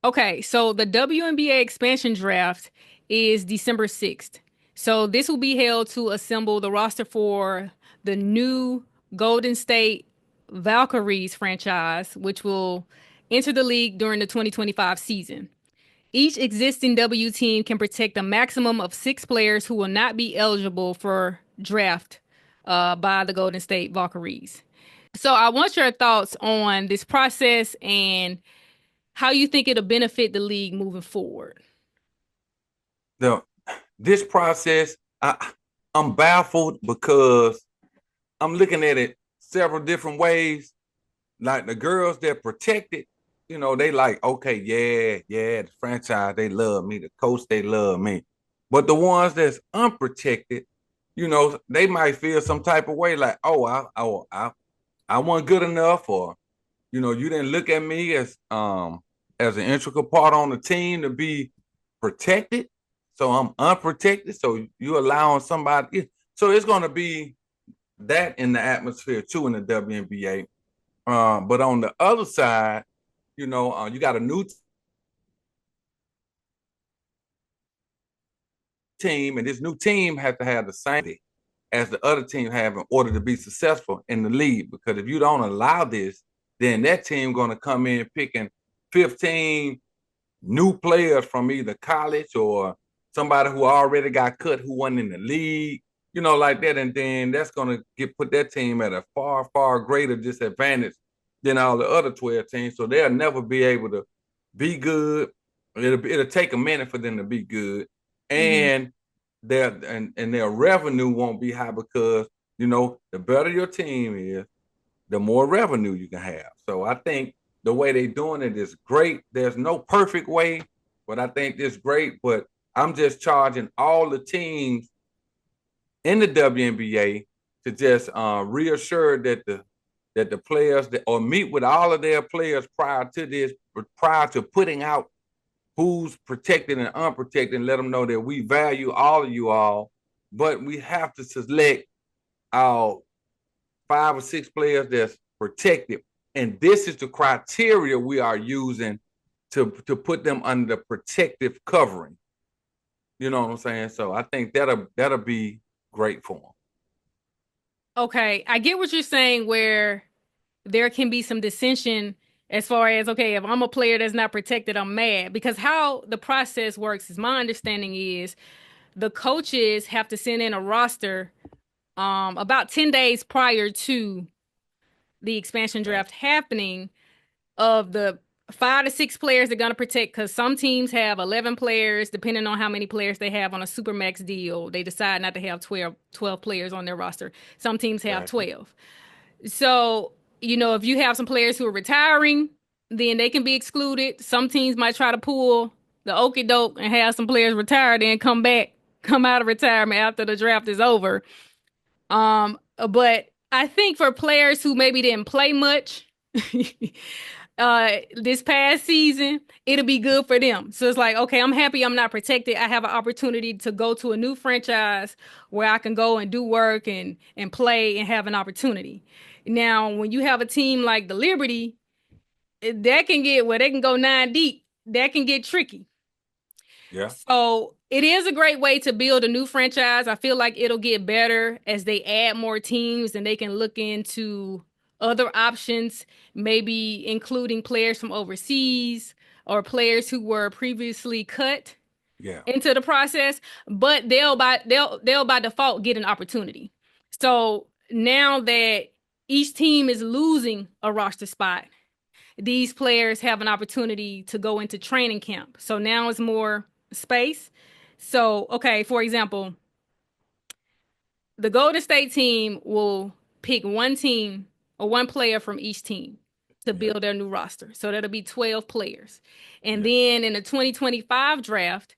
Okay, so the WNBA expansion draft is December 6th. So this will be held to assemble the roster for the new Golden State Valkyries franchise, which will enter the league during the 2025 season. Each existing W team can protect a maximum of six players who will not be eligible for draft by the Golden State Valkyries. So I want your thoughts on this process and how you think it'll benefit the league moving forward. The this process, I'm baffled because I'm looking at it several different ways. Like the girls that protected, they like, okay, yeah, the franchise, they love me, the coach, they love me. But the ones that's unprotected, they might feel some type of way, like, oh, I wasn't good enough, or you didn't look at me as an integral part on the team to be protected. So I'm unprotected. So you allowing somebody. So it's going to be that in the atmosphere too in the WNBA. But on the other side, you got a new team, and this new team has to have the same as the other team have in order to be successful in the league. Because if you don't allow this, then that team going to come in picking 15 new players from either college or somebody who already got cut who wasn't in the league, like that. And then that's going to put that team at a far, far greater disadvantage than all the other 12 teams. So they'll never be able to be good. It'll take a minute for them to be good. Hmm. And their revenue won't be high because, the better your team is, the more revenue you can have. So I think the way they're doing it is great. There's no perfect way, but I think it's great. But I'm just charging all the teams in the WNBA to just reassure that the players or meet with all of their players prior to this, prior to putting out who's protected and unprotected, and let them know that we value all of you all, but we have to select our 5 or 6 players that's protected. And this is the criteria we are using to put them under the protective covering. You know what I'm saying? So I think that'll be great for them. Okay, I get what you're saying, where there can be some dissension as far as, okay, if I'm a player that's not protected, I'm mad. Because how the process works is, my understanding is the coaches have to send in a roster about 10 days prior to the expansion Yeah. draft happening, of the 5 to 6 players they're going to protect, because some teams have 11 players, depending on how many players they have on a supermax deal. They decide not to have 12 players on their roster. Some teams have Exactly. 12. So, if you have some players who are retiring, then they can be excluded. Some teams might try to pull the okey doke and have some players retire, then come out of retirement after the draft is over. But I think for players who maybe didn't play much this past season, it'll be good for them. So it's like, okay, I'm happy I'm not protected. I have an opportunity to go to a new franchise where I can go and do work and play and have an opportunity. Now, when you have a team like the Liberty, that can get where they can go 9 deep. That can get tricky. Yeah. So it is a great way to build a new franchise. I feel like it'll get better as they add more teams and they can look into other options, maybe including players from overseas or players who were previously cut Yeah. into the process, but they'll by default get an opportunity. So now that each team is losing a roster spot, these players have an opportunity to go into training camp. So now it's more space. So, okay, for example, the Golden State team will pick one team or one player from each team to Yeah. build their new roster. So that'll be 12 players. And Yeah. then in the 2025 draft,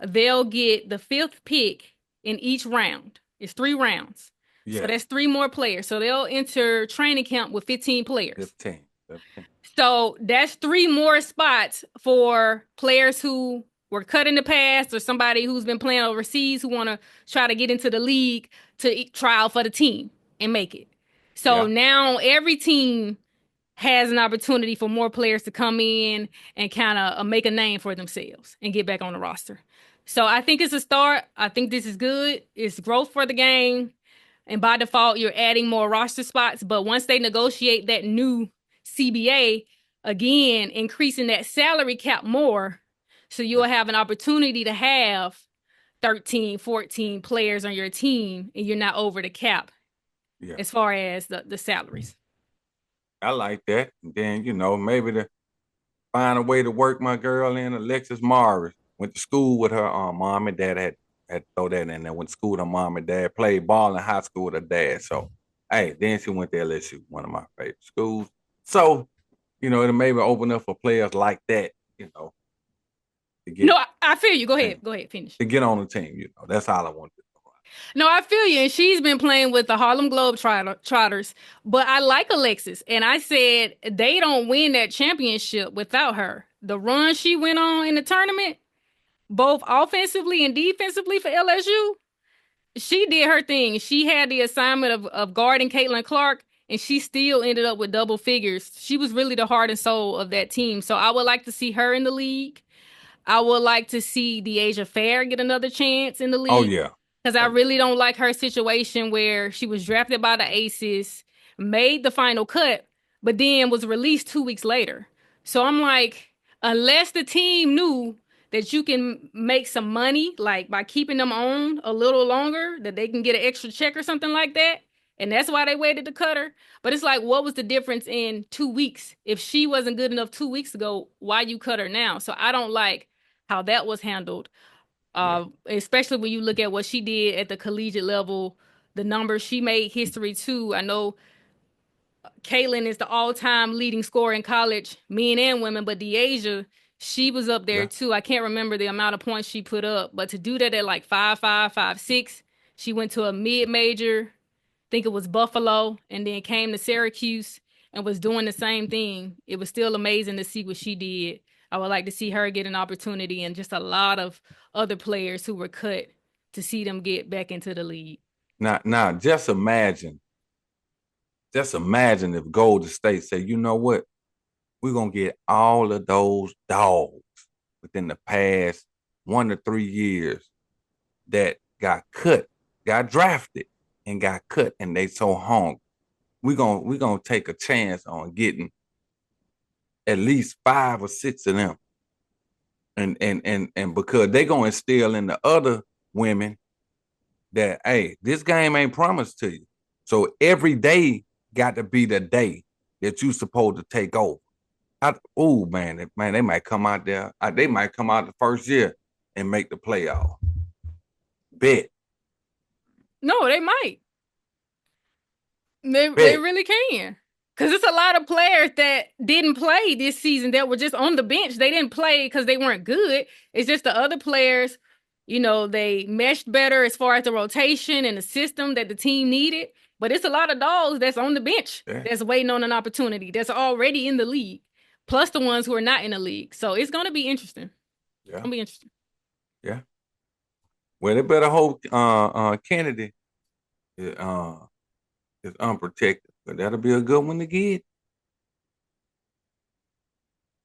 they'll get the fifth pick in each round. It's 3 rounds. So Yeah. that's 3 more players. So they'll enter training camp with 15 players. 15. 15. So that's 3 more spots for players who were cut in the past, or somebody who's been playing overseas who want to try to get into the league to try out for the team and make it. So Yeah. now every team has an opportunity for more players to come in and kind of make a name for themselves and get back on the roster. So I think it's a start. I think this is good. It's growth for the game. And by default, you're adding more roster spots. But once they negotiate that new CBA, again, increasing that salary cap more, so you'll Yeah. have an opportunity to have 13, 14 players on your team and you're not over the cap Yeah. as far as the salaries. I like that. And then, maybe to find a way to work my girl in, Alexis Morris. Went to school with her mom and dad had to throw that in there. Went to school with her mom and dad, played ball in high school with her dad. So hey, then she went to LSU, one of my favorite schools. So, it'll maybe open up for players like that, to No, get I feel you. Go thing, ahead. Go ahead. Finish. to get on the team. That's all I want to do. No, I feel you. And she's been playing with the Harlem Globetrotters. But I like Alexis. And I said they don't win that championship without her. The run she went on in the tournament, both offensively and defensively for LSU, she did her thing. She had the assignment of guarding Caitlin Clark, and she still ended up with double figures. She was really the heart and soul of that team. So I would like to see her in the league. I would like to see Dyaisha Fair get another chance in the Oh league yeah. because I Oh yeah. really don't like her situation where she was drafted by the Aces, made the final cut, but then was released 2 weeks later. So I'm like, unless the team knew that you can make some money, like by keeping them on a little longer, that they can get an extra check or something like that. And that's why they waited to cut her. But it's like, what was the difference in 2 weeks? If she wasn't good enough 2 weeks ago, why you cut her now? So I don't like how that was handled. Yeah. Especially when you look at what she did at the collegiate level, the numbers she made history too. I know Caitlin is the all-time leading scorer in college, men and women, but Dyaisha, she was up there Yeah. too. I can't remember the amount of points she put up, but to do that at like 5'5", 5'6", she went to a mid-major, think it was Buffalo, and then came to Syracuse and was doing the same thing. It was still amazing to see what she did. I would like to see her get an opportunity and just a lot of other players who were cut to see them get back into the league. Now, just imagine if Golden State say, you know what, we're gonna get all of those dogs within the past 1 to 3 years that got cut, got drafted, and got cut, and they so hungry. We're gonna take a chance on getting at least 5 or 6 of them, and because they gonna instill in the other women that hey, this game ain't promised to you. So every day got to be the day that you supposed to take over. Oh man, they might come out there. They might come out the first year and make the playoff. Bet, No, they might. They bet. really can. Because it's a lot of players that didn't play this season that were just on the bench. They didn't play because they weren't good. It's just the other players, they meshed better as far as the rotation and the system that the team needed. But it's a lot of dogs that's on the bench Yeah, that's waiting on an opportunity that's already in the league, plus the ones who are not in the league. So it's going to be interesting. It's yeah, going to be interesting. yeah. Well, they better hope Kennedy uh, is unprotected, but that'll be a good one to get.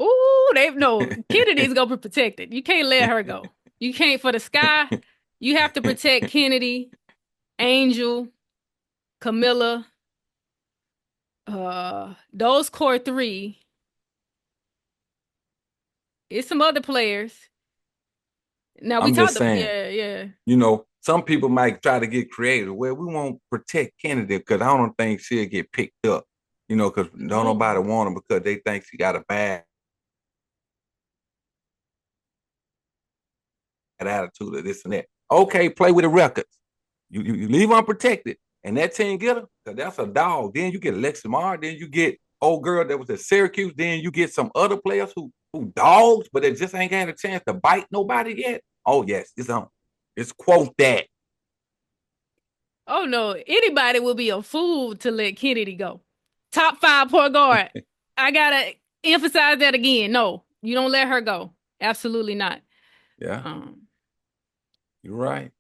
Ooh, they no Kennedy's gonna be protected. You can't let her go. You can't for the sky. You have to protect Kennedy, Angel, Camilla, those core three. It's some other players. Now we I'm talked just about saying. yeah. Some people might try to get creative. Well, we won't protect Kennedy because I don't think she'll get picked up. Because don't nobody No. want her because they think she got a bad attitude or this and that. Okay, play with the records. You leave unprotected, and that team get her because that's a dog. Then you get Alexis Morris. Then you get old girl that was at Syracuse. Then you get some other players who dogs, but they just ain't got a chance to bite nobody yet. Oh yes, it's on. It's quote that. Oh no. Anybody will be a fool to let Kennedy go. Top five point guard. I gotta emphasize that again. No, you don't let her go. Absolutely not. Yeah, Um, you're right.